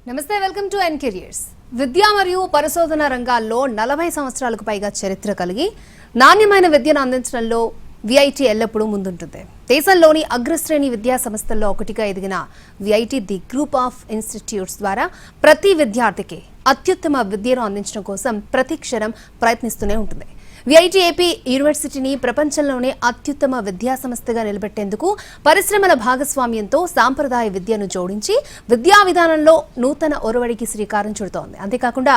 నమస్తే, welcome to N careers. విద్య మరియు పరిశోధన రంగాల్లో 40 సంవత్సరాలకు పైగా చరిత్ర కలిగి నాణ్యమైన విద్యను అందించడంలో విఐటి ఎల్లప్పుడూ ముందుంటుంది. దేశంలోని అగ్రశ్రేణి విద్యా సంస్థల్లో ఒకటిగా ఎదిగిన VIT the group of institutes ద్వారా ప్రతి విద్యార్థికి అత్యుత్తమ విద్యను అందించడం కోసం ప్రతి క్షణం ప్రయత్నిస్తూనే ఉంటుంది. విఐటి ఏపీ యూనివర్సిటీని ప్రపంచంలోనే అత్యుత్తమ విద్యా సంస్థగా నిలబెట్టేందుకు పరిశ్రమల భాగస్వామ్యంతో సాంప్రదాయ విద్యను జోడించి విద్యా విధానంలో నూతన ఒరవడికి శ్రీకారం చుడుతోంది. అంతేకాకుండా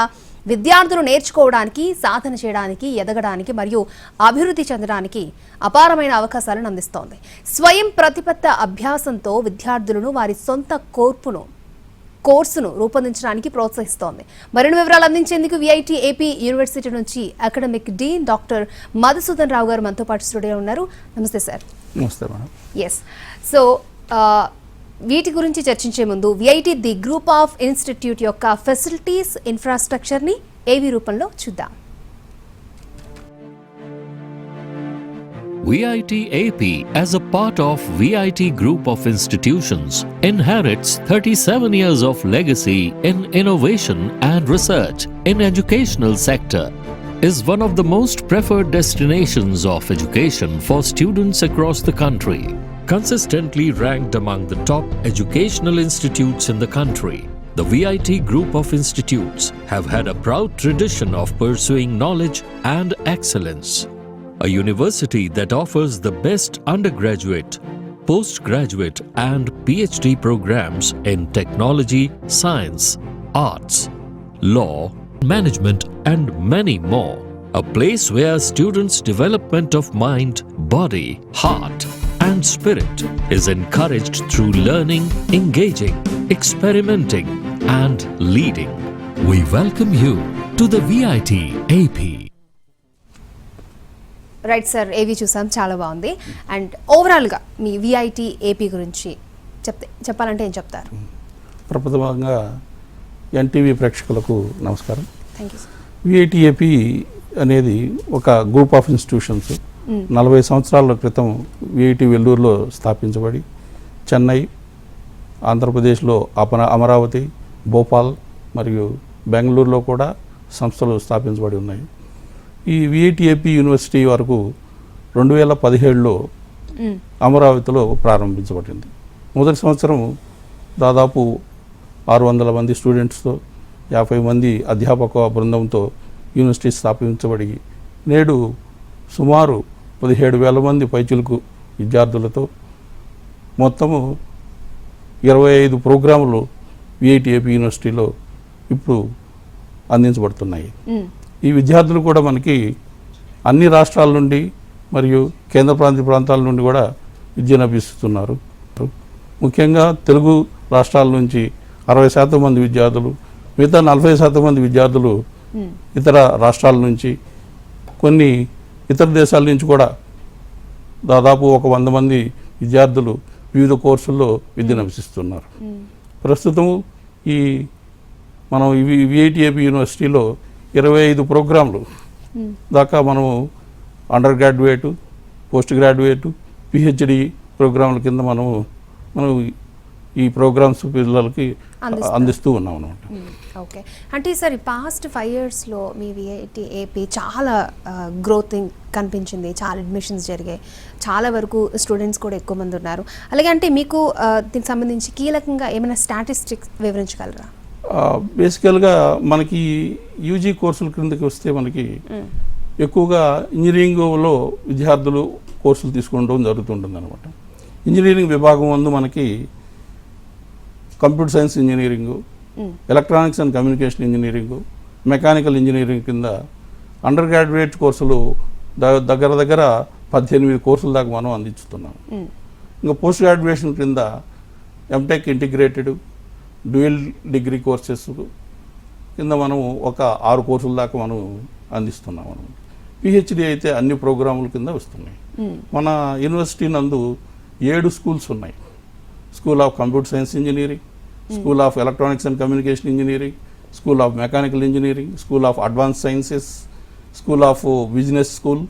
విద్యార్థులు నేర్చుకోవడానికి, సాధన చేయడానికి, ఎదగడానికి మరియు అభివృద్ధి చెందడానికి అపారమైన అవకాశాలను అందిస్తోంది. స్వయం ప్రతిపత్త అభ్యాసంతో విద్యార్థులను వారి సొంత కోర్సును రూపొందించడానికి ప్రోత్సహిస్తోంది. మరిన్ని వివరాలు అందించేందుకు విఐటి ఏపీ యూనివర్సిటీ నుంచి అకాడమిక్ డీన్ డాక్టర్ మధుసూదన్ రావు గారు మనతో పాటు స్టూడియోలో ఉన్నారు. నమస్తే సార్. నమస్తే మేడం. ఎస్, సో వీటి గురించి చర్చించే ముందు VIT the group of institute యొక్క ఫెసిలిటీస్, ఇన్ఫ్రాస్ట్రక్చర్ని ఏవి రూపంలో చూద్దాం. VIT AP, as a part of VIT Group of Institutions, inherits 37 years of legacy in innovation and research in educational sector, is one of the most preferred destinations of education for students across the country, consistently ranked among the top educational institutes in the country. The VIT Group of Institutes have had a proud tradition of pursuing knowledge and excellence. A university that offers the best undergraduate, postgraduate and PhD programs in technology, science, arts, law, management and many more. A place where students' development of mind, body, heart and spirit is encouraged through learning, engaging, experimenting and leading. We welcome you to the VIT AP. Right sir, ఏవి చూసాం, చాలా బాగుంది. And ఓవరాల్గా మీ VIT AP గురించి చెప్పాలంటే ఏం చెప్తారు? ప్రప్రథమంగా ఎన్టీవీ ప్రేక్షకులకు నమస్కారం. Thank you sir. VIT AP అనేది ఒక గ్రూప్ ఆఫ్ ఇన్స్టిట్యూషన్స్ 40 సంవత్సరాల క్రితం విఐటి వెల్లూరులో స్థాపించబడి చెన్నై, ఆంధ్రప్రదేశ్లో అమరావతి, భోపాల్ మరియు బెంగళూరులో కూడా సంస్థలు స్థాపించబడి ఉన్నాయి. ఈ విఐటి ఏపీ యూనివర్సిటీ వరకు 2017లో అమరావతిలో ప్రారంభించబడింది. మొదటి సంవత్సరం దాదాపు 600 మంది స్టూడెంట్స్తో 50 మంది అధ్యాపక బృందంతో యూనివర్సిటీ స్థాపించబడి నేడు సుమారు 17,000 మంది పైచిలుకు విద్యార్థులతో మొత్తము 25 ప్రోగ్రాములు విఐటి ఏపీ యూనివర్సిటీలో ఇప్పుడు అందించబడుతున్నాయి. ఈ విద్యార్థులు కూడా మనకి అన్ని రాష్ట్రాల నుండి మరియు కేంద్ర ప్రాంతాల నుండి కూడా విద్యను అభ్యసిస్తున్నారు. ముఖ్యంగా తెలుగు రాష్ట్రాల నుంచి 60% మంది విద్యార్థులు, మిగతా 40% మంది విద్యార్థులు ఇతర రాష్ట్రాల నుంచి, కొన్ని ఇతర దేశాల నుంచి కూడా దాదాపు 100 మంది విద్యార్థులు వివిధ కోర్సుల్లో విద్యను అభ్యసిస్తున్నారు. ప్రస్తుతం ఈ మనం విఐటి ఏపీ యూనివర్సిటీలో 25 ప్రోగ్రాంలు దాకా మనము undergraduate, postgraduate, PhD ప్రోగ్రాంల కింద మనం ఈ ప్రోగ్రామ్స్ పిల్లలకి అందిస్తూ ఉన్నాం అన్నమాట. ఓకే, అంటే సార్ ఈ పాస్ట్ 5 yearsలో మీ విఐటి ఏపీ చాలా గ్రోతింగ్ కనిపించింది, చాలా అడ్మిషన్స్ జరిగాయి, చాలా వరకు స్టూడెంట్స్ కూడా ఎక్కువ మంది ఉన్నారు. అలాగే అంటే మీకు దీనికి సంబంధించి కీలకంగా ఏమైనా స్టాటిస్టిక్స్ వివరించగలరా? బేసికల్గా మనకి యూజీ కోర్సుల క్రిందకి వస్తే మనకి ఎక్కువగా ఇంజనీరింగ్లో విద్యార్థులు కోర్సులు తీసుకోవడం జరుగుతుంటుంది అనమాట. ఇంజనీరింగ్ విభాగం ముందు మనకి computer science engineering, electronics and communication engineering, mechanical engineering కింద అండర్ గ్రాడ్యుయేట్ కోర్సులు దగ్గర 18 కోర్సుల దాకా మనం అందించుతున్నాం. ఇంకా పోస్ట్ గ్రాడ్యుయేషన్ కింద MTech integrated, dual degree courses కింద మనం ఒక 6 కోర్సుల దాకా మనం అందిస్తున్నాం. మనం పిహెచ్డి అయితే అన్ని ప్రోగ్రాముల కింద వస్తున్నాయి. మన యూనివర్సిటీ నందు 7 స్కూల్స్ ఉన్నాయి. School of computer science engineering, school of electronics and communication engineering, school of mechanical engineering, school of advance sciences, school of business school,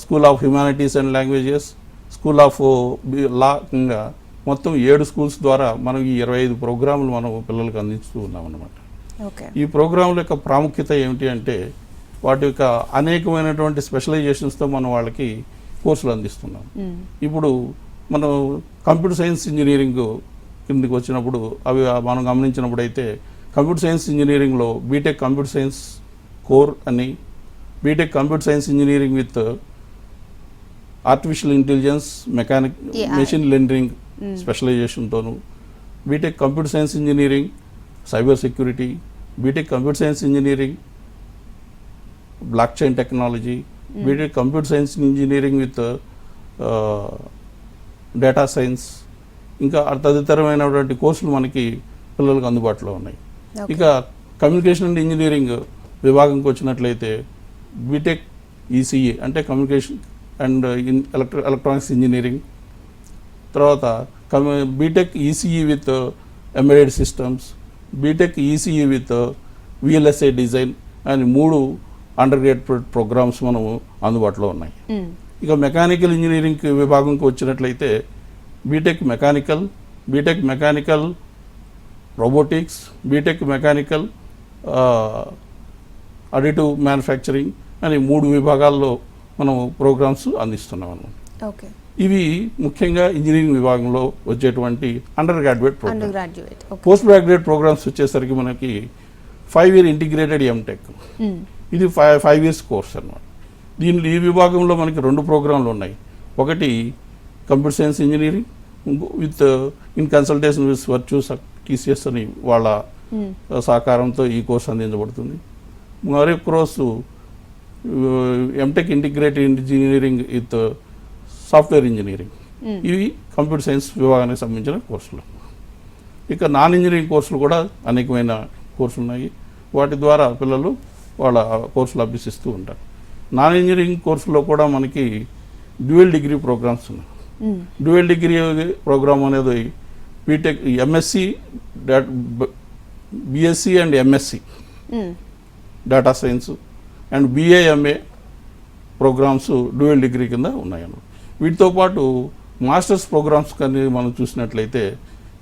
school of humanities and languages, school of law, మొత్తం 7 schools ద్వారా మనం ఈ 25 ప్రోగ్రాములు మనం పిల్లలకు అందిస్తూ ఉన్నాం అన్నమాట. ఓకే. ఈ ప్రోగ్రాముల యొక్క ప్రాముఖ్యత ఏమిటి అంటే వాటి యొక్క అనేకమైనటువంటి స్పెషలైజేషన్స్తో మనం వాళ్ళకి కోర్సులు అందిస్తున్నాం. ఇప్పుడు మనం కంప్యూటర్ సైన్స్ ఇంజనీరింగ్ కిందకి వచ్చినప్పుడు అవి మనం గమనించినప్పుడు అయితే కంప్యూటర్ సైన్స్ ఇంజనీరింగ్లో బీటెక్ కంప్యూటర్ సైన్స్ కోర్ అని, BTech computer science engineering with artificial intelligence machine learning స్పెషలైజేషన్తోను, BTech computer science engineering cyber security, BTech computer science engineering blockchain technology, BTech computer science engineering with data science, ఇంకా తదితరమైనటువంటి కోర్సులు మనకి పిల్లలకు అందుబాటులో ఉన్నాయి. ఇక కమ్యూనికేషన్ అండ్ ఇంజనీరింగ్ విభాగంకి వచ్చినట్లయితే బీటెక్ ఈసీఈ అంటే కమ్యూనికేషన్ అండ్ ఎలక్ట్రానిక్స్ ఇంజనీరింగ్, తర్వాత BTech ECE with embedded systems, BTech ECE with VLSI design అని 3 అండర్ గ్రాడ్యుయేట్ ప్రోగ్రామ్స్ మనము అందుబాటులో ఉన్నాయి. ఇక మెకానికల్ ఇంజనీరింగ్ విభాగంకి వచ్చినట్లయితే BTech mechanical robotics, BTech mechanical additive manufacturing అని 3 విభాగాల్లో మనం ప్రోగ్రామ్స్ అందిస్తున్నాం అన్నమాట. ఓకే. ఇవి ముఖ్యంగా ఇంజనీరింగ్ విభాగంలో వచ్చేటువంటి undergraduate programme. Postgraduate programmes వచ్చేసరికి మనకి 5 year ఇంటిగ్రేటెడ్ ఎంటెక్, ఇది 5 years కోర్స్ అన్నమాట. దీనిలో ఈ విభాగంలో మనకి 2 ప్రోగ్రాంలు ఉన్నాయి. ఒకటి computer science engineering with in consultation with virtues TCS అని వాళ్ళ సహకారంతో ఈ కోర్సు అందించబడుతుంది. మరొక course MTech integrated engineering with software engineering, ఇవి కంప్యూటర్ సైన్స్ విభాగానికి సంబంధించిన కోర్సులు. ఇక నాన్ ఇంజనీరింగ్ కోర్సులు కూడా అనేకమైన కోర్సులు ఉన్నాయి. వాటి ద్వారా పిల్లలు వాళ్ళ కోర్సులు అభ్యసిస్తూ ఉంటారు. నాన్ ఇంజనీరింగ్ కోర్సులో కూడా మనకి డ్యూయల్ డిగ్రీ ప్రోగ్రామ్స్ ఉన్నాయి. డ్యూయల్ డిగ్రీ ప్రోగ్రామ్ అనేది BTech MSc BSc and MSc data science and BA MA programs dual degree కింద ఉన్నాయన్నమాట. వీటితో పాటు మాస్టర్స్ ప్రోగ్రామ్స్ కానీ మనం చూసినట్లయితే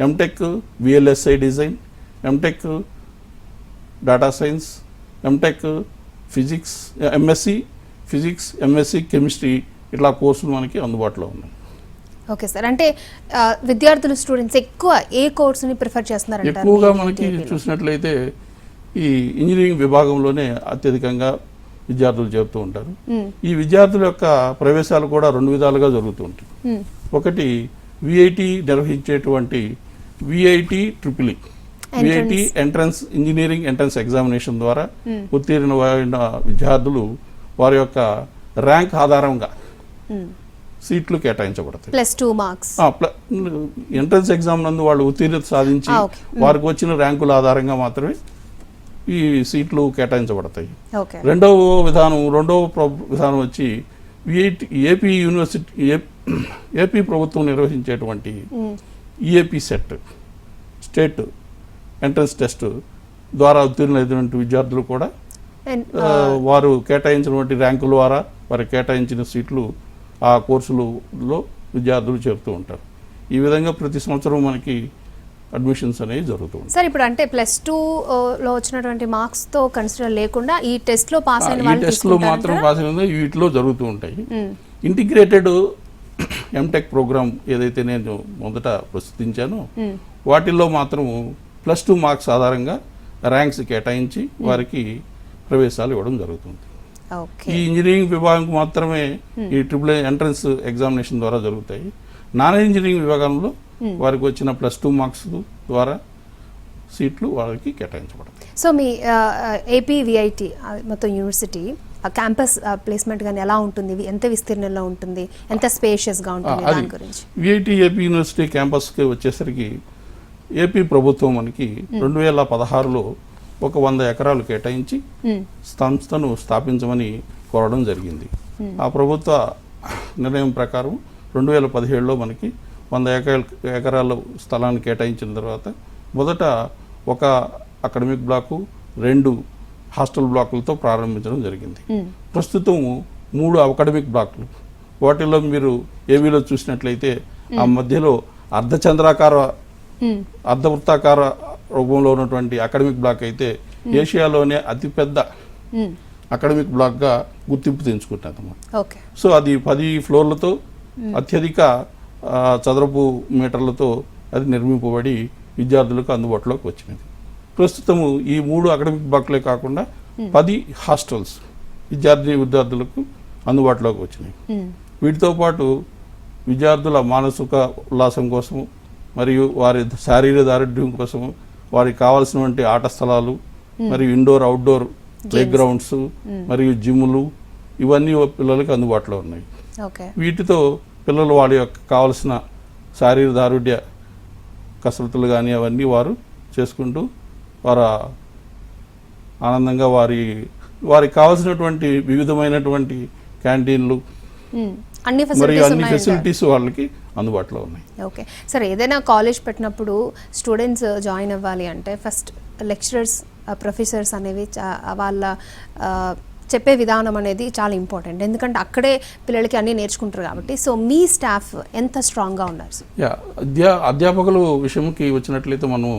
MTech VLSI design, MTech data science, MTech physics, MSc physics, MSc chemistry, ఇట్లా కోర్సులు మనకి అందుబాటులో ఉన్నాయి. Okay sir. అంటే విద్యార్థులు స్టూడెంట్స్ ఎక్కువ ఏ కోర్సుని ప్రిఫర్ చేస్తున్నారు? ఎక్కువగా మనకి చూసినట్లయితే ఈ ఇంజనీరింగ్ విభాగంలోనే అత్యధికంగా విద్యార్థులు చేరుతూ ఉంటారు. ఈ విద్యార్థుల యొక్క ప్రవేశాలు కూడా 2 విధాలుగా జరుగుతూ ఉంటాయి. ఒకటి విఐటి నిర్వహించేటువంటి VIT triple VIT entrance engineering entrance examination ద్వారా ఉత్తీర్ణమైన విద్యార్థులు వారి యొక్క ర్యాంక్ ఆధారంగా సీట్లు కేటాయించబడతాయి. +2 మార్క్స్ ఎంట్రన్స్ ఎగ్జామ్ నందు వాళ్ళు ఉత్తీర్ణత సాధించి వారికి వచ్చిన ర్యాంకుల ఆధారంగా మాత్రమే ఈ సీట్లు కేటాయించబడతాయి. రెండవ విధానం వచ్చి ఏపీ యూనివర్సిటీ ఏపీ ప్రభుత్వం నిర్వహించేటువంటి EAPCET state entrance test ద్వారా ఉత్తీర్ణులైనటువంటి విద్యార్థులు కూడా వారు కేటాయించినటువంటి ర్యాంకుల ద్వారా వారు కేటాయించిన సీట్లు ఆ కోర్సులలో విద్యార్థులు చేరుతూ ఉంటారు. ఈ విధంగా ప్రతి సంవత్సరం మనకి అడ్మిషన్స్ అనేవి జరుగుతూ ఉంటాయి. సార్ ఇప్పుడు అంటే +2లో వచ్చినటువంటి మార్క్స్ తో కన్సిడర్ లేకుండా ఈ టెస్ట్ లో పాస్ అయిన వాళ్ళు టెస్ట్ లో మాత్రం పాస్ అయిన వీటిలో జరుగుతూ ఉంటాయి. ఇంటిగ్రేటెడ్ ఎంటెక్ ప్రోగ్రామ్ ఏదైతే నేను మొదట ప్రస్తుతించానో వాటిల్లో మాత్రం +2 మార్క్స్ ఆధారంగా ర్యాంక్స్ కేటాయించి వారికి ప్రవేశాలు ఇవ్వడం జరుగుతుంది. ఈ ఇంజనీరింగ్ విభాగంకు మాత్రమే ఈ ట్రిపుల్ ఎంట్రన్స్ ఎగ్జామినేషన్ ద్వారా జరుగుతాయి. నాన్ ఇంజనీరింగ్ విభాగంలో వారికి వచ్చిన +2 మార్క్స్ ద్వారా సీట్లు వాళ్ళకి కేటాయించబడతాయి. సో మీ ఏపీ విఐటి మొత్తం యూనివర్సిటీ క్యాంపస్ ప్లేస్మెంట్ కానీ ఎలా ఉంటుంది, ఎంత విస్తీర్ణంలో ఉంటుంది, ఎంత స్పేషియస్గా ఉంటుంది దాని గురించి? విఐటి ఏపీ యూనివర్సిటీ క్యాంపస్కి వచ్చేసరికి ఏపీ ప్రభుత్వం మనకి 2016లో ఒక 100 ఎకరాలు కేటాయించి సంస్థను స్థాపించమని కోరడం జరిగింది. ఆ ప్రభుత్వ నిర్ణయం ప్రకారం 2017లో మనకి 100 ఎకరాల స్థలాన్ని కేటాయించిన తర్వాత మొదట ఒక అకాడమిక్ బ్లాకు 2 హాస్టల్ బ్లాకులతో ప్రారంభించడం జరిగింది. ప్రస్తుతం 3 అకాడమిక్ బ్లాకులు, వాటిల్లో మీరు ఏవీలో చూసినట్లయితే ఆ మధ్యలో అర్ధచంద్రాకార అర్ధవృత్తాకార రూపంలో ఉన్నటువంటి అకాడమిక్ బ్లాక్ అయితే ఏషియాలోనే అతిపెద్ద అకాడమిక్ బ్లాక్గా గుర్తింపు తెంచుకుంటున్నది అన్నమాట. ఓకే. సో అది 10 ఫ్లోర్లతో అత్యధిక చదరపు మీటర్లతో అది నిర్మింపబడి విద్యార్థులకు అందుబాటులోకి వచ్చినది. ప్రస్తుతము ఈ 3 అకాడమిక్ బ్లాక్లే కాకుండా 10 హాస్టల్స్ విద్యార్థులకు అందుబాటులోకి వచ్చినాయి. వీటితో పాటు విద్యార్థుల మానసిక ఉల్లాసం కోసము మరియు వారి శారీరక దారిద్ర్యం కోసము వారికి కావాల్సినటువంటి ఆట స్థలాలు మరియు ఇండోర్ అవుట్డోర్ ప్లే గ్రౌండ్స్ మరియు జిమ్లు ఇవన్నీ పిల్లలకి అందుబాటులో ఉన్నాయి. ఓకే. వీటితో పిల్లలు వాళ్ళ యొక్క కావలసిన శారీరక దారుఢ్య కసరత్తులు కానీ అవన్నీ వారు చేసుకుంటూ వారు ఆనందంగా వారికి కావాల్సినటువంటి వివిధమైనటువంటి క్యాంటీన్లు అన్ని మరియు అన్ని ఫెసిలిటీస్ ఫెసిలిటీస్ వాళ్ళకి అందుబాటులో ఉన్నాయి. ఓకే. సరే, ఏదైనా కాలేజ్ పెట్టినప్పుడు స్టూడెంట్స్ జాయిన్ అవ్వాలి అంటే ఫస్ట్ లెక్చరర్స్ ప్రొఫెసర్స్ అనేవి వాళ్ళ చెప్పే విధానం అనేది చాలా ఇంపార్టెంట్. ఎందుకంటే అక్కడే పిల్లలకి అన్నీ నేర్చుకుంటారు కాబట్టి. సో మీ స్టాఫ్ ఎంత స్ట్రాంగ్గా ఉన్నారు సార్? అధ్యాపకుల విషయంకి వచ్చినట్లయితే మనము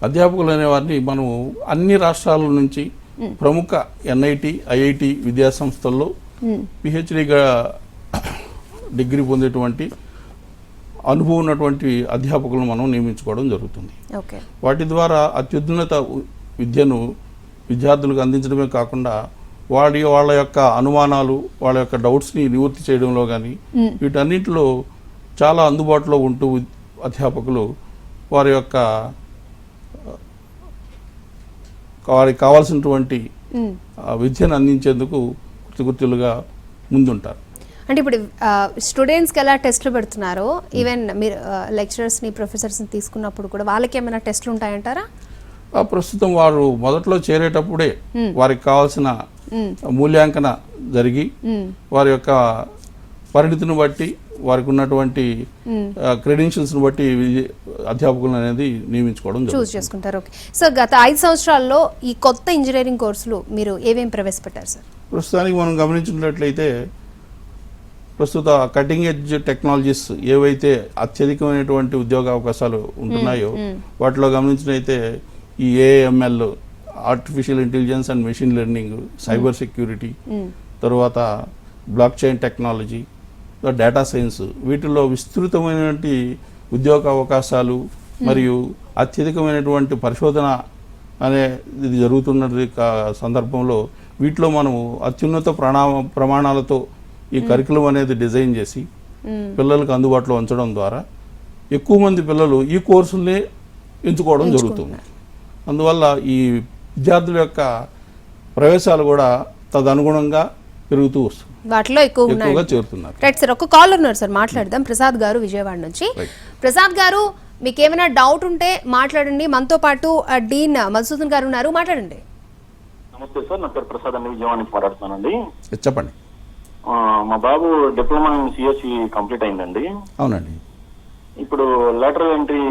అధ్యాపకులు అనేవారిని మనం అన్ని రాష్ట్రాల నుంచి ప్రముఖ ఎన్ఐటి ఐఐటి విద్యాసంస్థల్లో పిహెచ్డిగా డిగ్రీ పొందేటువంటి అనుభవం ఉన్నటువంటి అధ్యాపకులను మనం నియమించుకోవడం జరుగుతుంది. ఓకే. వాటి ద్వారా అత్యున్నత విద్యను విద్యార్థులకు అందించడమే కాకుండా వాళ్ళ యొక్క అనుమానాలు వాళ్ళ యొక్క డౌట్స్ని నివృత్తి చేయడంలో కానీ వీటన్నిటిలో చాలా అందుబాటులో ఉంటూ అధ్యాపకులు వారికి కావాల్సినటువంటి విద్యను అందించేందుకు కృతకృత్యులుగా ముందుంటారు. అంటే ఇప్పుడు స్టూడెంట్స్కి ఎలా టెస్ట్లు పెడుతున్నారో ఈవెన్ మీరు లెక్చరర్స్ని ప్రొఫెసర్స్ని తీసుకున్నప్పుడు కూడా వాళ్ళకి ఏమైనా టెస్ట్లు ఉంటాయంటారా? ప్రస్తుతం వారు మొదట్లో చేరేటప్పుడే వారికి కావాల్సిన మూల్యాంకన జరిగి వారి యొక్క పరిణితిని బట్టి వారికి ఉన్నటువంటి క్రెడెన్షియల్స్ని బట్టి అధ్యాపకులు అనేది నియమించుకోవడం చూస్ చేసుకుంటారు. ఓకే. సో గత 5 సంవత్సరాల్లో ఈ కొత్త ఇంజనీరింగ్ కోర్సులు మీరు ఏమేమి ప్రవేశపెట్టారు సార్? ప్రస్తుతానికి మనం గమనించినట్లయితే ప్రస్తుత కటింగ్ ఎడ్జ్ టెక్నాలజీస్ ఏవైతే అత్యధికమైనటువంటి ఉద్యోగ అవకాశాలు ఉంటున్నాయో వాటిలో గమనించినైతే ఈ AML artificial intelligence and machine learning, cyber security, తర్వాత blockchain technology, data science వీటిల్లో విస్తృతమైనటువంటి ఉద్యోగ అవకాశాలు మరియు అత్యధికమైనటువంటి పరిశోధన అనేది జరుగుతున్న సందర్భంలో వీటిలో మనము అత్యున్నత ప్రమాణాలతో ఈ కరికులం అనేది డిజైన్ చేసి పిల్లలకు అందుబాటులో ఉంచడం ద్వారా ఎక్కువ మంది పిల్లలు ఈ కోర్సుల్ని ఎంచుకోవడం జరుగుతుంది. అందువల్ల ఈ విద్యార్థుల యొక్క ప్రవేశాలు కూడా తదనుగుణంగా పెరుగుతూ వస్తుంది, వాటిలో ఎక్కువగా చేరుతున్నారు. రైట్ సార్, ఒక కాలర్ ఉన్నారు సార్, మాట్లాడదాం. ప్రసాద్ గారు విజయవాడ నుంచి. ప్రసాద్ గారు, మీకు ఏమైనా డౌట్ ఉంటే మాట్లాడండి. మనతో పాటు డీన్ మధుసూదన్ గారు ఉన్నారు, మాట్లాడండి. నమస్తే సార్, నా పేరు ప్రసాద్ అండి, విజయవాడ నుంచి మాట్లాడుతున్నానండి. చెప్పండి. మా బాబు డిప్లొమా సిఎస్సి కంప్లీట్ అయిందండి. అవునండి. ఇప్పుడు lateral entry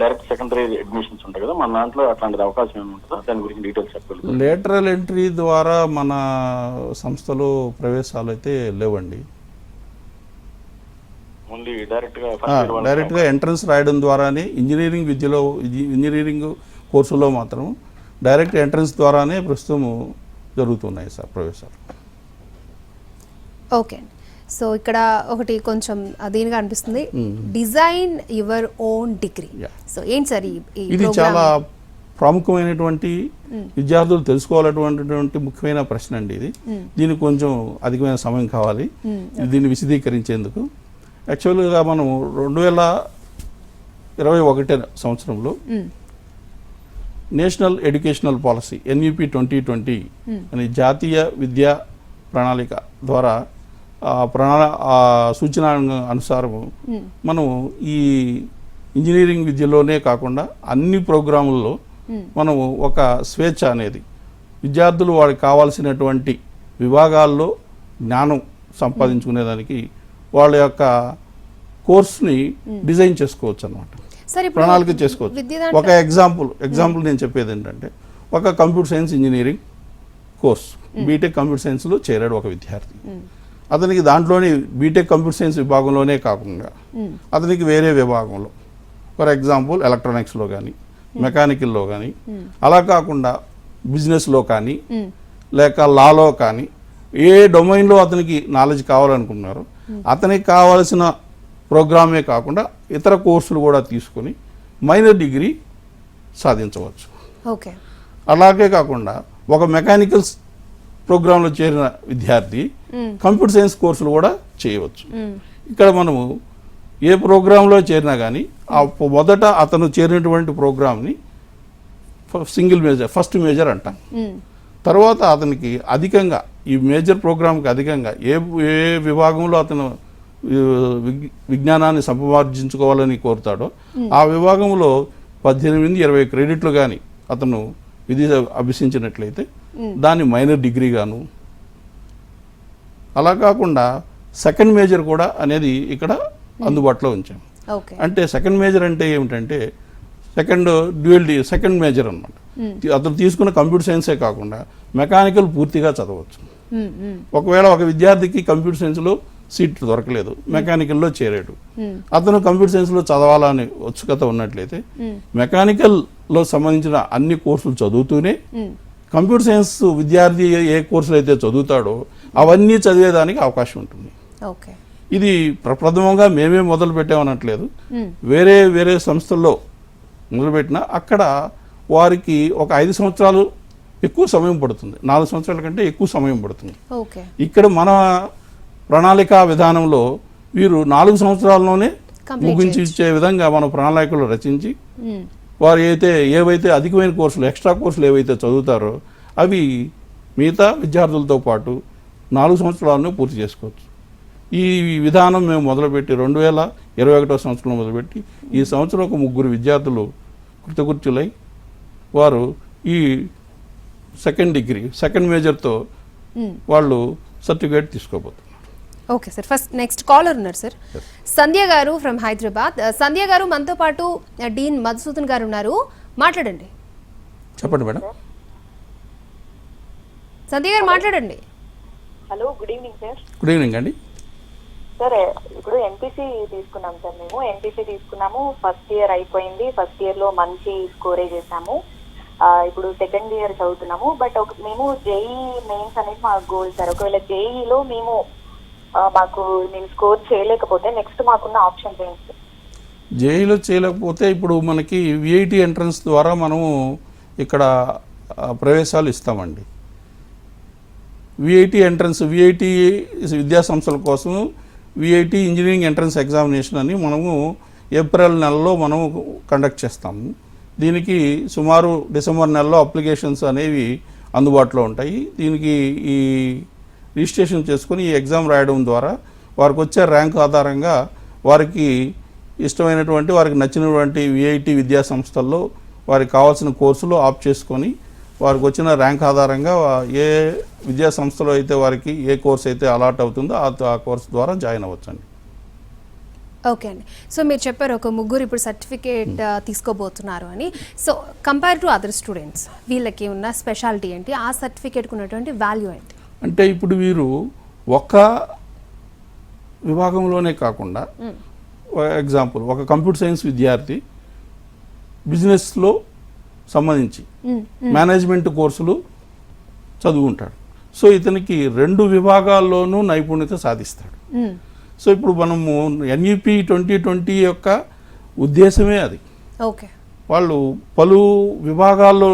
direct secondary admissions ఉంటాయి కదా, మన దాంట్లో అట్లాంటి అవకాశం ఏమి ఉంటుందా? దాని గురించి డీటెయిల్స్ చెప్పగలరు? లేటరల్ ఎంట్రీ ద్వారా మన సంస్థలో ప్రవేశాలు అయితే లేవండి. ఓన్లీ డైరెక్ట్గా ఎంట్రన్స్ రాయడం ద్వారానే ఇంజనీరింగ్ కోర్సులో మాత్రం డైరెక్ట్ ఎంట్రన్స్ ద్వారానే ప్రస్తుతం జరుగుతున్నాయి సార్ ప్రవేశాలు. ఓకే. సో ఇక్కడ ఒకటి కొంచెం దీనిగా అనిపిస్తుంది, design your own degree. So ఏంటి సార్ ఇది చాలా ప్రాముఖ్యమైనటువంటి విద్యార్థులు తెలుసుకోవాలటువంటి ముఖ్యమైన ప్రశ్న అండి ఇది. దీనికి కొంచెం అధికమైన సమయం కావాలి దీన్ని విశదీకరించేందుకు. యాక్చువల్గా మనం 2021 సంవత్సరంలో నేషనల్ ఎడ్యుకేషనల్ పాలసీ NEP 2020 అనే జాతీయ విద్యా ప్రణాళిక ద్వారా సూచన అనుసారము మనం ఈ ఇంజనీరింగ్ విద్యలోనే కాకుండా అన్ని ప్రోగ్రాముల్లో మనము ఒక స్వేచ్ఛ అనేది విద్యార్థులు వారికి కావాల్సినటువంటి విభాగాల్లో జ్ఞానం సంపాదించుకునేదానికి వాళ్ళ యొక్క కోర్స్ని డిజైన్ చేసుకోవచ్చు అన్నమాట, ప్రణాళిక చేసుకోవచ్చు. ఒక ఎగ్జాంపుల్ నేను చెప్పేది ఏంటంటే, ఒక computer science engineering course BTech computer సైన్స్లో చేరాడు ఒక విద్యార్థి. అతనికి దాంట్లోనే బీటెక్ కంప్యూటర్ సైన్స్ విభాగంలోనే కాకుండా అతనికి వేరే విభాగంలో, ఫర్ ఎగ్జాంపుల్ ఎలక్ట్రానిక్స్లో కానీ మెకానికల్లో కానీ, అలా కాకుండా బిజినెస్లో కానీ లేక లాలో కానీ ఏ డొమైన్లో అతనికి నాలెడ్జ్ కావాలనుకున్నారో అతనికి కావాల్సిన ప్రోగ్రామే కాకుండా ఇతర కోర్సులు కూడా తీసుకొని మైనర్ డిగ్రీ సాధించవచ్చు. ఓకే. అలాగే కాకుండా ఒక మెకానికల్ ప్రోగ్రాంలో చేరిన విద్యార్థి కంప్యూటర్ సైన్స్ కోర్సులు కూడా చేయవచ్చు. ఇక్కడ మనము ఏ ప్రోగ్రాంలో చేరినా కానీ ఆ మొదట అతను చేరినటువంటి ప్రోగ్రామ్ని సింగిల్ మేజర్, ఫస్ట్ మేజర్ అంటాం. తర్వాత అతనికి అధికంగా ఈ మేజర్ ప్రోగ్రాంకి అధికంగా ఏ విభాగంలో అతను విజ్ఞానాన్ని సంపార్జించుకోవాలని కోరుతాడో ఆ విభాగంలో 18-20 క్రెడిట్లు కానీ అతను విధి అభ్యసించినట్లయితే దాన్ని మైనర్ డిగ్రీ గాను, అలా కాకుండా సెకండ్ మేజర్ కూడా అనేది ఇక్కడ అందుబాటులో ఉంచాం. అంటే సెకండ్ మేజర్ అంటే ఏమిటంటే సెకండ్ మేజర్ అన్నమాట. అతను తీసుకున్న కంప్యూటర్ సైన్సే కాకుండా మెకానికల్ పూర్తిగా చదవచ్చు. ఒకవేళ ఒక విద్యార్థికి కంప్యూటర్ సైన్స్లో సీట్ దొరకలేదు, మెకానికల్లో చేరాడు, అతను కంప్యూటర్ సైన్స్లో చదవాలని ఉత్సుకత ఉన్నట్లయితే మెకానికల్లో సంబంధించిన అన్ని కోర్సులు చదువుతూనే కంప్యూటర్ సైన్స్ విద్యార్థి ఏ కోర్సులు అయితే చదువుతాడో అవన్నీ చదివేదానికి అవకాశం ఉంటుంది. ఇది ప్రప్రథమంగా మేమే మొదలు పెట్టామనట్లేదు, వేరే వేరే సంస్థల్లో మొదలుపెట్టినా అక్కడ వారికి ఒక 5 సంవత్సరాలు ఎక్కువ సమయం పడుతుంది, 4 సంవత్సరాల కంటే ఎక్కువ సమయం పడుతుంది. ఇక్కడ మన ప్రణాళికా విధానంలో వీరు 4 సంవత్సరాల్లోనే ముగించి ఇచ్చే విధంగా మన ప్రణాళికలు రచించి వారు ఏవైతే అధికమైన కోర్సులు, ఎక్స్ట్రా కోర్సులు ఏవైతే చదువుతారో అవి మిగతా విద్యార్థులతో పాటు 4 సంవత్సరాలను పూర్తి చేసుకోవచ్చు. ఈ విధానం మేము మొదలుపెట్టి 2021 సంవత్సరంలో మొదలుపెట్టి ఈ సంవత్సరం ఒక 3 విద్యార్థులు కృతకృత్యులై వారు ఈ సెకండ్ మేజర్తో వాళ్ళు సర్టిఫికేట్ తీసుకోబోతున్నారు. Okay sir, first next caller ఉన్నారు సార్, సంధ్య గారు ఫ్రమ్ హైదరాబాద్. సంధ్య గారు మనతో పాటు డీన్ మధుసూదన్ గారు ఉన్నారు, మాట్లాడండి. చెప్పండి మేడం. సంధ్య గారు మాట్లాడండి. Hello, good evening sir. Good evening అండి. సార్, ఇప్పుడు ఎన్పిసి తీసుకున్నాం సార్. మేము ఎన్పిసి తీసుకున్నాము, ఫస్ట్ ఇయర్ అయిపోయింది. ఫస్ట్ ఇయర్ లో మంచి స్కోరే చేసాము. ఇప్పుడు సెకండ్ ఇయర్ చదువుతున్నాము. బట్ మేము జేఈ మెయిన్స్ అనేది మా గోల్ సార్. ఒకవేళ జేఈలో మేము స్కోర్ చేయలేకపోతే నెక్స్ట్ మాకున్న ఆప్షన్స్ ఏంటి సార్? జేఈలో చేయలేకపోతే ఇప్పుడు మనకి విఐటి ఎంట్రన్స్ ద్వారా మనము ఇక్కడ ప్రవేశాలు ఇస్తామండి. విఐటి ఎంట్రన్స్, విఐటి విద్యా సంస్థల కోసం విఐటి ఇంజనీరింగ్ ఎంట్రన్స్ ఎగ్జామినేషన్ అని మనము ఏప్రిల్ నెలలో మనము కండక్ట్ చేస్తాము. దీనికి సుమారు డిసెంబర్ నెలలో అప్లికేషన్స్ అనేవి అందుబాటులో ఉంటాయి. దీనికి ఈ రిజిస్ట్రేషన్ చేసుకుని ఈ ఎగ్జామ్ రాయడం ద్వారా వారికి వచ్చే ర్యాంక్ ఆధారంగా వారికి ఇష్టమైనటువంటి, వారికి నచ్చినటువంటి విఐటి విద్యా సంస్థల్లో వారికి కావాల్సిన కోర్సులు ఆప్ట్ చేసుకొని వారికి వచ్చిన ర్యాంక్ ఆధారంగా ఏ విద్యా సంస్థలో అయితే వారికి ఏ కోర్స్ అయితే అలాట్ అవుతుందో ఆ కోర్స్ ద్వారా జాయిన్ అవ్వచ్చండి. ఓకే అండి. సో మీరు చెప్పారు ఒక 3 ఇప్పుడు సర్టిఫికేట్ తీసుకోబోతున్నారు అని. So compare to other students వీళ్ళకి ఉన్న స్పెషాలిటీ ఏంటి, ఆ సర్టిఫికేట్కి ఉన్నటువంటి వాల్యూ ఏంటి? అంటే ఇప్పుడు వీరు ఒక విభాగంలోనే కాకుండా, ఎగ్జాంపుల్ ఒక కంప్యూటర్ సైన్స్ విద్యార్థి బిజినెస్లో సంబంధించి మేనేజ్మెంట్ కోర్సులు చదువుకుంటాడు. సో ఇతనికి 2 విభాగాల్లోనూ నైపుణ్యత సాధిస్తాడు. సో ఇప్పుడు మనము ఎన్ఈపి 2020 యొక్క ఉద్దేశమే అది. ఓకే, వాళ్ళు పలు విభాగాల్లో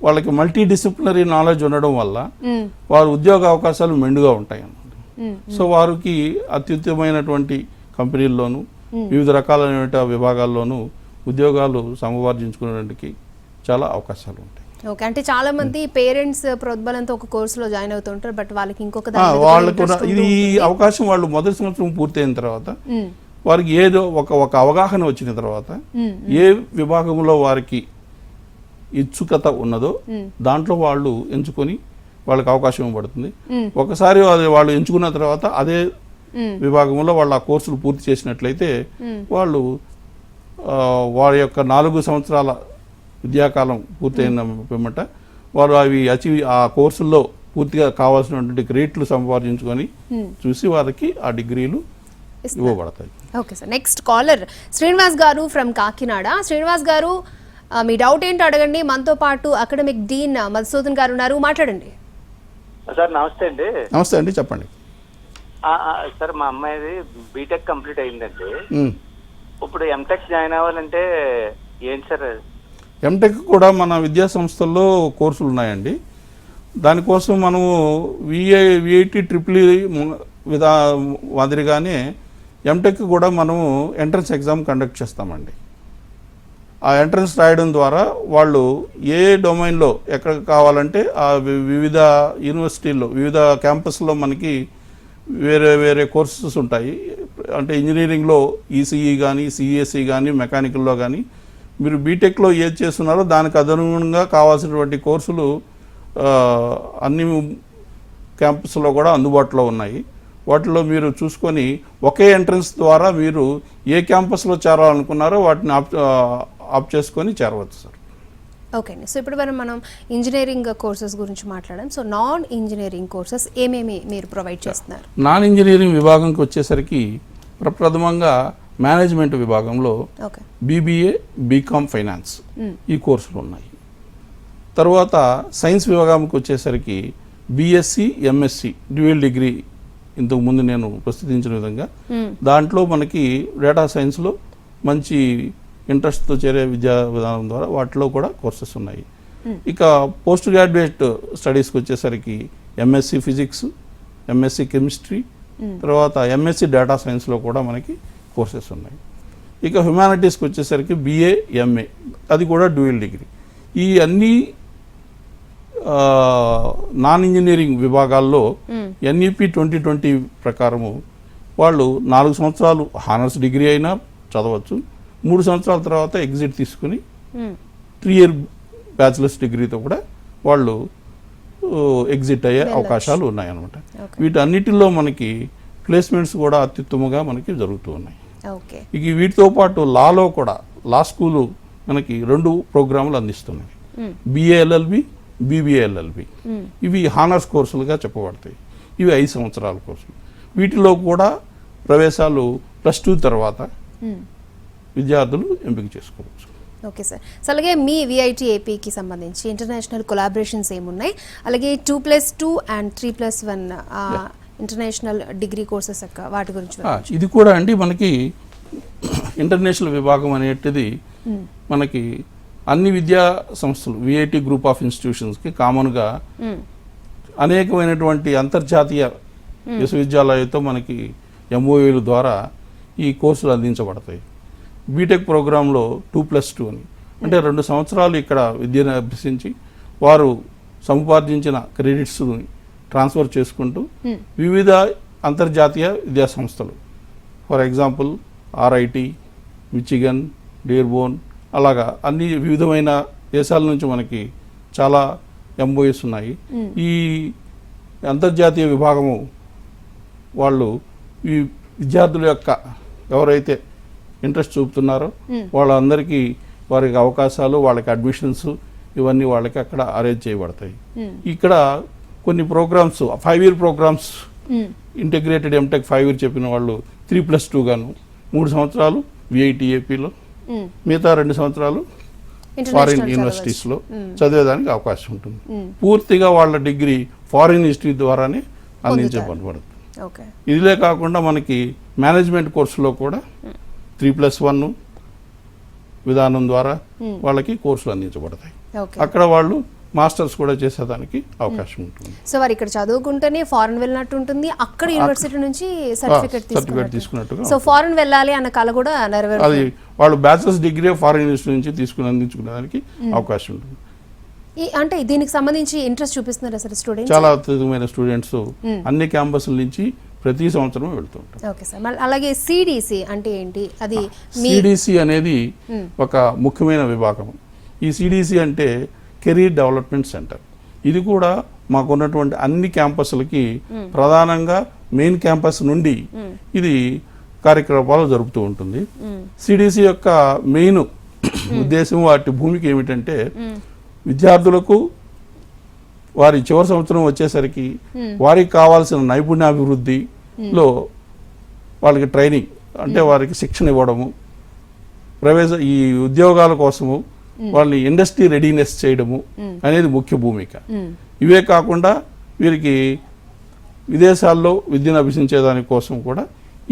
వాళ్ళకి మల్టీ డిసిప్లినరీ నాలెడ్జ్ ఉండడం వల్ల వారి ఉద్యోగ అవకాశాలు మెండుగా ఉంటాయి అన్నమాట. సో వారికి అత్యుత్తమైనటువంటి కంపెనీల్లోనూ వివిధ రకాలైన విభాగాల్లోనూ ఉద్యోగాలు సముపార్జించుకునేందుకు చాలా అవకాశాలు ఉంటాయి. ఓకే, అంటే చాలా మంది పేరెంట్స్ ప్రోద్బలంతో ఒక కోర్సులో జాయిన్ అవుతుంటారు, బట్ వాళ్ళకి ఇంకొక వాళ్ళకు ఇది అవకాశం వాళ్ళు మొదటి సంవత్సరం పూర్తయిన తర్వాత వారికి ఏదో ఒక అవగాహన వచ్చిన తర్వాత ఏ విభాగంలో వారికి ఇచ్చుకత ఉన్నదో దాంట్లో వాళ్ళు ఎంచుకొని వాళ్ళకి అవకాశం ఇవ్వబడుతుంది. ఒకసారి వాళ్ళు ఎంచుకున్న తర్వాత అదే విభాగంలో వాళ్ళు ఆ కోర్సులు పూర్తి చేసినట్లయితే వాళ్ళు వారి యొక్క 4 సంవత్సరాల విద్యాకాలం పూర్తయిన పిమ్మట వారు ఆ కోర్సుల్లో పూర్తిగా కావాల్సినటువంటి గ్రేడ్లు సంపాదించుకొని చూసి వారికి ఆ డిగ్రీలు ఇవ్వబడతాయి. Okay sir, next caller Srinivas garu from Kakinada. Srinivas గారు, మీ డౌట్ ఏంటో అడగండి. మనతో పాటు అకాడమిక్ డీన్ మధుసూదన్ గారు ఉన్నారు, మాట్లాడండి. సార్ నమస్తే అండి. నమస్తే అండి, చెప్పండి. సార్ మా అమ్మాయిది బీటెక్ కంప్లీట్ అయిందండి. ఇప్పుడు ఎంటెక్ జాయిన్ అవ్వాలంటే ఏంటి సార్? ఎంటెక్ కూడా మన విద్యా సంస్థల్లో కోర్సులు ఉన్నాయండి. దానికోసం మనము విఐటి ట్రిపుల్ మాదిరిగానే ఎంటెక్ కూడా మనము ఎంట్రన్స్ ఎగ్జామ్ కండక్ట్ చేస్తామండి. ఆ ఎంట్రన్స్ రాయడం ద్వారా వాళ్ళు ఏ డొమైన్లో ఎక్కడ కావాలంటే ఆ వివిధ యూనివర్సిటీల్లో వివిధ క్యాంపస్లో మనకి వేరే వేరే కోర్సెస్ ఉంటాయి. అంటే ఇంజనీరింగ్లో ఈసీఈ కానీ సిఎస్ఈ కానీ మెకానికల్లో కానీ మీరు బీటెక్లో ఏది చేస్తున్నారో దానికి అనుగుణంగా కావాల్సినటువంటి కోర్సులు అన్ని క్యాంపస్లో కూడా అందుబాటులో ఉన్నాయి. వాటిలో మీరు చూసుకొని ఒకే ఎంట్రన్స్ ద్వారా మీరు ఏ క్యాంపస్లో చేరాలనుకున్నారో వాటిని ఆప్ చేసుకొని చేరవచ్చు సార్. ఓకే అండి, సో ఇప్పుడు మనం ఇంజనీరింగ్ కోర్సెస్ గురించి మాట్లాడాం. సో నాన్ ఇంజనీరింగ్ కోర్సెస్ ఏమేమి మీరు ప్రొవైడ్ చేస్తున్నారు? నాన్ ఇంజనీరింగ్ విభాగంకి వచ్చేసరికి ప్రప్రథమంగా మేనేజ్మెంట్ విభాగంలో బీబీఏ, బీకామ్, ఫైనాన్స్ ఈ కోర్సులు ఉన్నాయి. తర్వాత సైన్స్ విభాగంకి వచ్చేసరికి బీఎస్సీ, ఎంఎస్సి డ్యూయల్ డిగ్రీ ఇంతకుముందు నేను ప్రస్తుతించిన విధంగా దాంట్లో మనకి డేటా సైన్స్లో మంచి ఇంట్రెస్ట్తో చేరే విద్యా విధానం ద్వారా వాటిలో కూడా కోర్సెస్ ఉన్నాయి. ఇక పోస్ట్ గ్రాడ్యుయేట్ స్టడీస్కి వచ్చేసరికి ఎంఎస్సి ఫిజిక్స్, ఎంఎస్సి కెమిస్ట్రీ, తర్వాత ఎంఎస్సి డేటా సైన్స్లో కూడా మనకి కోర్సెస్ ఉన్నాయి. ఇక హ్యుమానిటీస్కి వచ్చేసరికి బిఏ, ఎంఏ అది కూడా డ్యూయల్ డిగ్రీ. ఈ అన్ని నాన్ ఇంజనీరింగ్ విభాగాల్లో ఎన్ఈపి 2020 ప్రకారము వాళ్ళు 4 సంవత్సరాలు హానర్స్ డిగ్రీ అయినా చదవచ్చు. 3 సంవత్సరాల తర్వాత ఎగ్జిట్ తీసుకుని 3 ఇయర్ బ్యాచిలర్స్ డిగ్రీతో కూడా వాళ్ళు ఎగ్జిట్ అయ్యే అవకాశాలు ఉన్నాయన్నమాట. వీటన్నిటిలో మనకి ప్లేస్మెంట్స్ కూడా అత్యుత్తమంగా మనకి జరుగుతూ ఉన్నాయి. ఇక వీటితో పాటు లాలో కూడా లా స్కూలు మనకి 2 ప్రోగ్రాములు అందిస్తున్నాయి. బిఏఎల్ఎల్బి, బీబీఏఎల్ఎల్బి. ఇవి హానర్స్ కోర్సులుగా చెప్పబడతాయి. ఇవి 5 సంవత్సరాల కోర్సులు. వీటిలో కూడా ప్రవేశాలు +2 తర్వాత విద్యార్థులు ఎంపిక చేసుకోవచ్చు. ఓకే సార్, సో అలాగే మీ విఐటి ఏపీకి సంబంధించి ఇంటర్నేషనల్ కొలాబరేషన్స్ ఏమున్నాయి, అలాగే 2+2 అండ్ 3+1 ఇంటర్నేషనల్ డిగ్రీ కోర్సెస్ వాటి గురించి ఇది కూడా అండి మనకి ఇంటర్నేషనల్ విభాగం అనేటిది మనకి అన్ని విద్యా సంస్థలు విఐటి గ్రూప్ ఆఫ్ ఇన్స్టిట్యూషన్స్కి కామన్గా అనేకమైనటువంటి అంతర్జాతీయ విశ్వవిద్యాలయాలతో మనకి ఎంఓఏల ద్వారా ఈ కోర్సులు అందించబడతాయి. బీటెక్ ప్రోగ్రాంలో 2+2 అని అంటే 2 సంవత్సరాలు ఇక్కడ విద్యను అభ్యసించి వారు సముపార్జించిన క్రెడిట్స్ని ట్రాన్స్ఫర్ చేసుకుంటూ వివిధ అంతర్జాతీయ విద్యా సంస్థలు ఫర్ ఎగ్జాంపుల్ ఆర్ఐటి, మిచిగన్, డేర్బోన్ అలాగా అన్ని వివిధమైన దేశాల నుంచి మనకి చాలా ఎంఓఎస్ ఉన్నాయి. ఈ అంతర్జాతీయ విభాగము వాళ్ళు ఈ విద్యార్థుల యొక్క ఎవరైతే ఇంట్రెస్ట్ చూపుతున్నారో వాళ్ళందరికీ వారికి అవకాశాలు, వాళ్ళకి అడ్మిషన్స్ ఇవన్నీ వాళ్ళకి అక్కడ అరేంజ్ చేయబడతాయి. ఇక్కడ కొన్ని programmes 5 year programmes integrated MTech 5 year చెప్పిన వాళ్ళు 3+2 గాను 3 సంవత్సరాలు విఐటి ఏపీలో, మిగతా 2 సంవత్సరాలు ఫారిన్ యూనివర్సిటీస్లో చదివేదానికి అవకాశం ఉంటుంది. పూర్తిగా వాళ్ళ డిగ్రీ ఫారిన్ హిస్టరీ ద్వారానే అందించబడుతుంది. ఇదిలే కాకుండా మనకి మేనేజ్మెంట్ కోర్సులో కూడా 3+1 విధానం ద్వారా వాళ్ళకి కోర్సులు అందించబడతాయి. అక్కడ వాళ్ళు మాస్టర్స్ కూడా చేసేదానికి అవకాశం ఉంటుంది. సో వారు ఇక్కడ చదువుకుంటేనే ఫారెన్ వెళ్ళినట్టు ఉంటుంది, అక్కడ యూనివర్సిటీ నుంచి సర్టిఫికేట్ తీసుకున్నట్టు. సో ఫారెన్ వెళ్ళాలి అన్న కళ కూడా నెరవేరు. అది వాళ్ళు బ్యాచిలర్స్ డిగ్రీ ఫారెన్ యూనివర్సిటీ నుంచి తీసుకుని అందించుకునేదానికి అవకాశం ఉంటుంది. అంటే దీనికి సంబంధించి ఇంట్రెస్ట్ చూపిస్తున్నారు సార్ స్టూడెంట్స్? చాలా అద్భుతమైన స్టూడెంట్స్ అన్ని క్యాంపస్ల నుంచి ప్రతి సంవత్సరం వెళ్తుంటారు. ఓకే సార్, అలాగే సిడిసి అంటే ఏంటి? అది సిడిసి అనేది ఒక ముఖ్యమైన విభాగం. ఈ సిడిసి అంటే కెరీర్ డెవలప్మెంట్ సెంటర్. ఇది కూడా మాకున్నటువంటి అన్ని క్యాంపస్లకి ప్రధానంగా మెయిన్ క్యాంపస్ నుండి ఇది కార్యక్రమాలు జరుపుతూ ఉంటుంది. సిడిసి యొక్క మెయిన్ ఉద్దేశం వాటి భూమికి ఏమిటంటే విద్యార్థులకు వారి చివరి సంవత్సరం వచ్చేసరికి వారికి కావాల్సిన నైపుణ్యాభివృద్ధిలో వాళ్ళకి ట్రైనింగ్ అంటే వారికి శిక్షణ ఇవ్వడము, ఈ ఉద్యోగాల కోసము వాళ్ళని ఇండస్ట్రీ రెడీనెస్ చేయడము అనేది ముఖ్య భూమిక. ఇవే కాకుండా వీరికి విదేశాల్లో విద్యను అభ్యసించే దానికోసం కూడా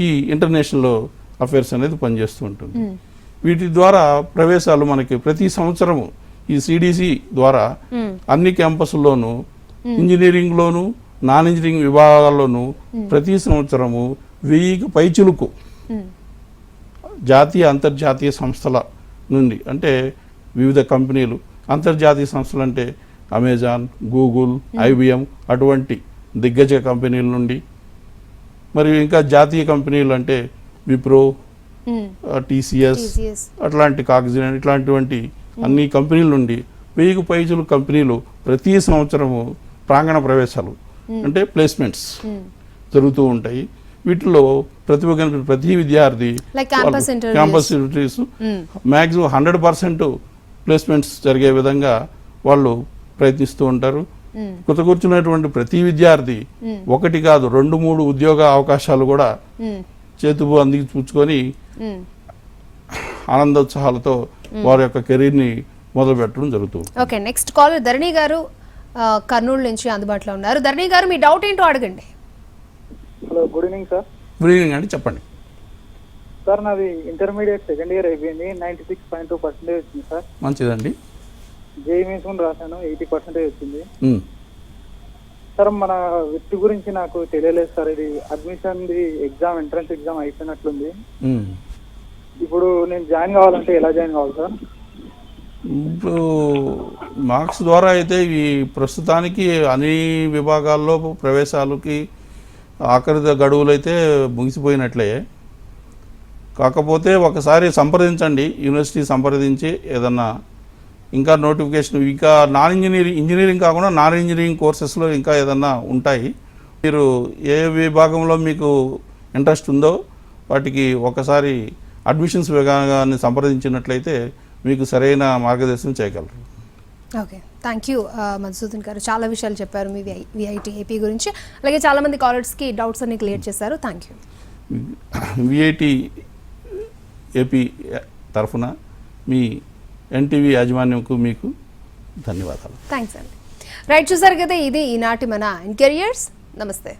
ఈ ఇంటర్నేషనల్ అఫైర్స్ అనేది పనిచేస్తూ ఉంటుంది. వీటి ద్వారా ప్రవేశాలు మనకి ప్రతి సంవత్సరము ఈ సిడిసి ద్వారా అన్ని క్యాంపస్ల్లోనూ ఇంజనీరింగ్లోను నాన్ ఇంజనీరింగ్ విభాగాల్లోనూ ప్రతి సంవత్సరము 1000కి పైచిలుకు జాతీయ అంతర్జాతీయ సంస్థల నుండి, అంటే వివిధ కంపెనీలు, అంతర్జాతీయ సంస్థలు అంటే అమెజాన్, గూగుల్, ఐబిఎం అటువంటి దిగ్గజ కంపెనీల నుండి, మరియు ఇంకా జాతీయ కంపెనీలు అంటే విప్రో, టీసీఎస్ అట్లాంటి కాగ్జిజన్ ఇట్లాంటివంటి అన్ని కంపెనీల నుండి 1000కి పైచులు కంపెనీలు ప్రతి సంవత్సరము ప్రాంగణ ప్రవేశాలు అంటే ప్లేస్మెంట్స్ జరుగుతూ ఉంటాయి. వీటిలో ప్రతి విద్యార్థి క్యాంపస్ ఇంటర్వ్యూస్ మ్యాక్సిమం 100% ప్లేస్మెంట్స్ జరిగే విధంగా వాళ్ళు ప్రయత్నిస్తూ ఉంటారు. కొత్త కూర్చున్నటువంటి ప్రతి విద్యార్థి 1 కాదు 2-3 ఉద్యోగ అవకాశాలు కూడా చేతుబు అందిపుచ్చుకొని ఆనందోత్సాహాలతో వారి యొక్క కెరీర్ని మొదలు పెట్టడం జరుగుతుంది. ఓకే, నెక్స్ట్ కాలర్ ధరణి గారు కర్నూలు నుంచి అందుబాటులో ఉన్నారు. ధరణి గారు, మీ డౌట్ ఏంటో అడగండి. Hello, good evening sir. Good evening అండి, చెప్పండి. సార్ నాది ఇంటర్మీడియట్ సెకండ్ ఇయర్ అయిపోయింది, 96.2% వచ్చింది సార్. మంచిదండి. జేఈ మెయిన్స్ రాశాను, 80% వచ్చింది సార్. మన విత్ గురించి నాకు తెలియలేదు సార్. ఇది అడ్మిషన్ ఎగ్జామ్, ఎంట్రన్స్ ఎగ్జామ్ అయిపోయినట్లుంది. ఇప్పుడు నేను జాయిన్ కావాలంటే ఎలా జాయిన్ కావాలి సార్? ఇప్పుడు మార్క్స్ ద్వారా అయితే ఈ ప్రస్తుతానికి అన్ని విభాగాల్లో ప్రవేశాలకి ఆఖరి గడువులు అయితే ముగిసిపోయినట్లే. కాకపోతే ఒకసారి సంప్రదించండి, యూనివర్సిటీ సంప్రదించి ఏదన్నా ఇంకా నోటిఫికేషన్, ఇంకా ఇంజనీరింగ్ కాకుండా నాన్ ఇంజనీరింగ్ కోర్సెస్లో ఇంకా ఏదన్నా ఉంటాయి. మీరు ఏ విభాగంలో మీకు ఇంట్రెస్ట్ ఉందో వాటికి ఒకసారి అడ్మిషన్స్ విభాగాన్ని సంప్రదించినట్లయితే మీకు సరైన మార్గదర్శనం చేయగలరు. ఓకే, థ్యాంక్ యూ మధుసూదన్ గారు, చాలా విషయాలు చెప్పారు మీ విఐటి ఏపీ గురించి. అలాగే చాలామంది కాలర్స్కి డౌట్స్ అన్ని క్లియర్ చేశారు. Thank you. విఐటి ఏపీ తరఫున మీ ఎన్టీవీ యాజమాన్యంకు మీకు ధన్యవాదాలు. థ్యాంక్స్ అండి. రైట్, చూసారు కదా, ఇది ఈనాటి మన కెరియర్స్. నమస్తే.